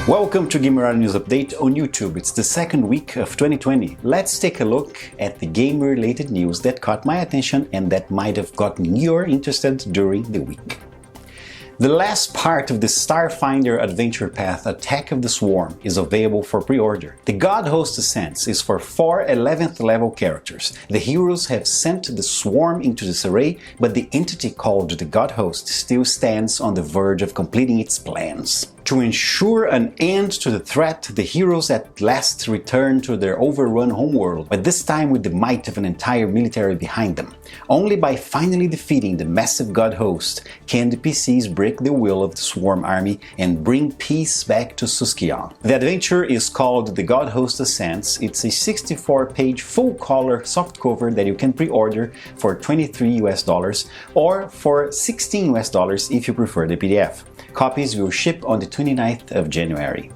Welcome to Gamerati News Update on YouTube. It's the second week of 2020. Let's take a look at the game-related news that caught my attention and that might have gotten you interested during the week. The last part of the Starfinder Adventure Path Attack of the Swarm is available for pre-order. The God Host Ascents is for 4 11th level characters. The heroes have sent the Swarm into disarray, but the entity called the God Host still stands on the verge of completing its plans. To ensure an end to the threat, the heroes at last return to their overrun homeworld, but this time with the might of an entire military behind them. Only by finally defeating the massive God Host can the PCs break the will of the Swarm army and bring peace back to Susskion. The adventure is called The God Host Ascents. It's a 64-page full-color softcover that you can pre-order for $23 or for $16 if you prefer the PDF. Copies will ship on the 29th of January.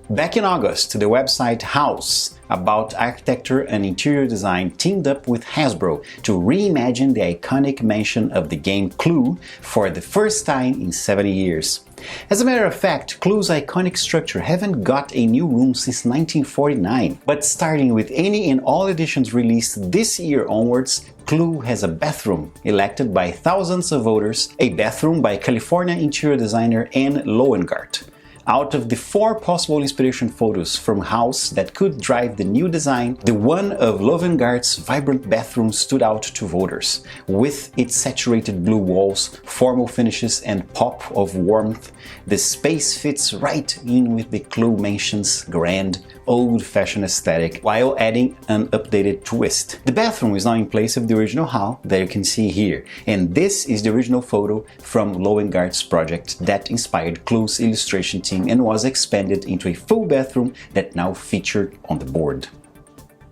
Back in August, the website Houzz, about architecture and interior design, teamed up with Hasbro to reimagine the iconic mansion of the game Clue for the first time in 70 years. As a matter of fact, Clue's iconic structure haven't got a new room since 1949, but starting with any and all editions released this year onwards, Clue has a bathroom elected by thousands of voters, a bathroom by California interior designer Anne Lowengardt. Out of the 4 possible inspiration photos from Houzz that could drive the new design, the one of Lovengardt's vibrant bathroom stood out to voters. With its saturated blue walls, formal finishes and pop of warmth, the space fits right in with the Clue mansion's grand, old-fashioned aesthetic while adding an updated twist. The bathroom is now in place of the original hall that you can see here, and this is the original photo from Lovengardt's project that inspired Clue's illustration team and was expanded into a full bathroom that now featured on the board.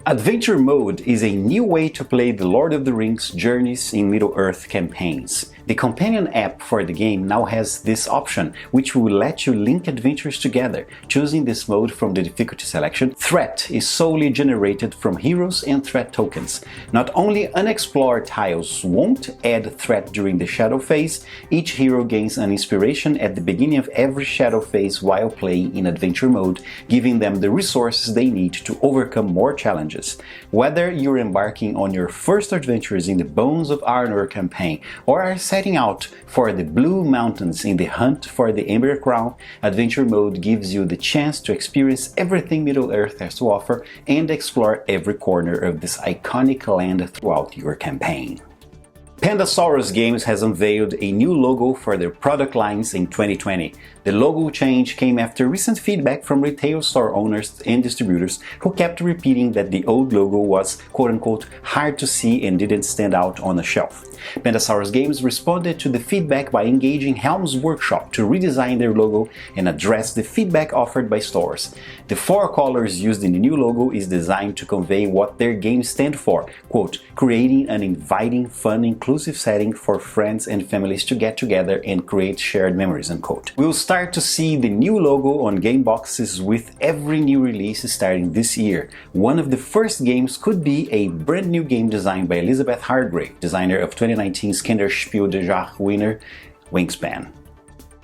Adventure Mode is a new way to play the Lord of the Rings Journeys in Middle-earth campaigns. The companion app for the game now has this option, which will let you link adventures together. Choosing this mode from the difficulty selection, threat is solely generated from heroes and threat tokens. Not only unexplored tiles won't add threat during the shadow phase, each hero gains an inspiration at the beginning of every shadow phase while playing in adventure mode, giving them the resources they need to overcome more challenges. Whether you're embarking on your first adventures in the Bones of Arnor campaign or are setting out for the Blue Mountains in the hunt for the Ember Crown, Adventure Mode gives you the chance to experience everything Middle-earth has to offer and explore every corner of this iconic land throughout your campaign. Pandasaurus Games has unveiled a new logo for their product lines in 2020. The logo change came after recent feedback from retail store owners and distributors who kept repeating that the old logo was quote-unquote hard to see and didn't stand out on the shelf. Pandasaurus Games responded to the feedback by engaging Helm's Workshop to redesign their logo and address the feedback offered by stores. The 4 colors used in the new logo is designed to convey what their games stand for, quote, creating an inviting, fun, inclusive setting for friends and families to get together and create shared memories, unquote. We'll start to see the new logo on game boxes with every new release starting this year. One of the first games could be a brand new game designed by Elizabeth Hargrave, designer of 2019's Kinderspiel des Jahres winner Wingspan.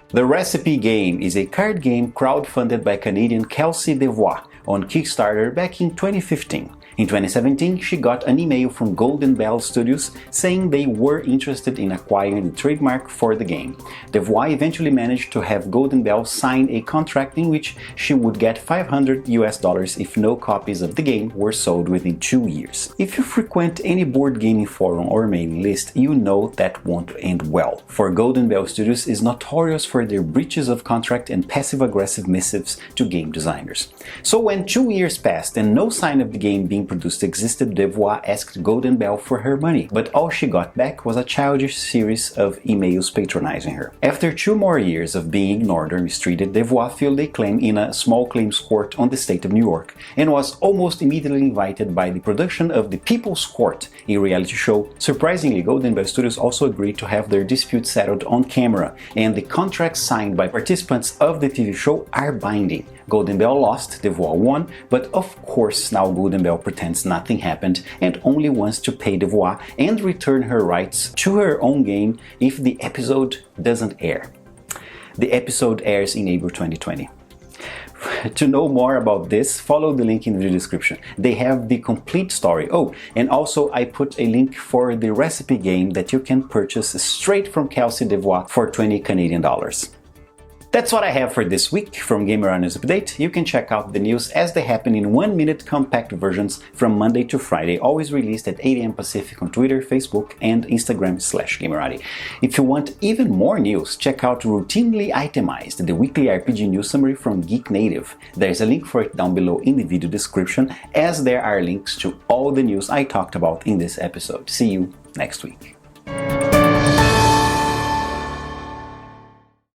The Recipe Game is a card game crowdfunded by Canadian Kelsey Devois on Kickstarter back in 2015. In 2017, she got an email from Golden Bell Studios saying they were interested in acquiring the trademark for the game. Devois eventually managed to have Golden Bell sign a contract in which she would get $500 if no copies of the game were sold within 2 years. If you frequent any board gaming forum or mailing list, you know that won't end well, for Golden Bell Studios is notorious for their breaches of contract and passive-aggressive missives to game designers. So when 2 years passed and no sign of the game being produced existed, Devois asked Golden Bell for her money, but all she got back was a childish series of emails patronizing her. After 2 more years of being ignored or mistreated, Devois filed a claim in a small claims court on the state of New York and was almost immediately invited by the production of The People's Court, a reality show. Surprisingly, Golden Bell Studios also agreed to have their dispute settled on camera, and the contracts signed by participants of the TV show are binding. Golden Bell lost, Devois won, but of course now Golden Bell pretends nothing happened and only wants to pay Devois and return her rights to her own game if the episode doesn't air. The episode airs in April 2020. to know more about this, follow the link in the description. They have the complete story. Oh, and also I put a link for the recipe game that you can purchase straight from Kelsey Devois for 20 Canadian dollars. That's what I have for this week from Gamerati News Update. You can check out the news as they happen in 1-minute compact versions from Monday to Friday, always released at 8 AM Pacific on Twitter, Facebook, and Instagram/Gamerati. If you want even more news, check out Routinely Itemized, the weekly RPG news summary from Geek Native. There's a link for it down below in the video description, as there are links to all the news I talked about in this episode. See you next week.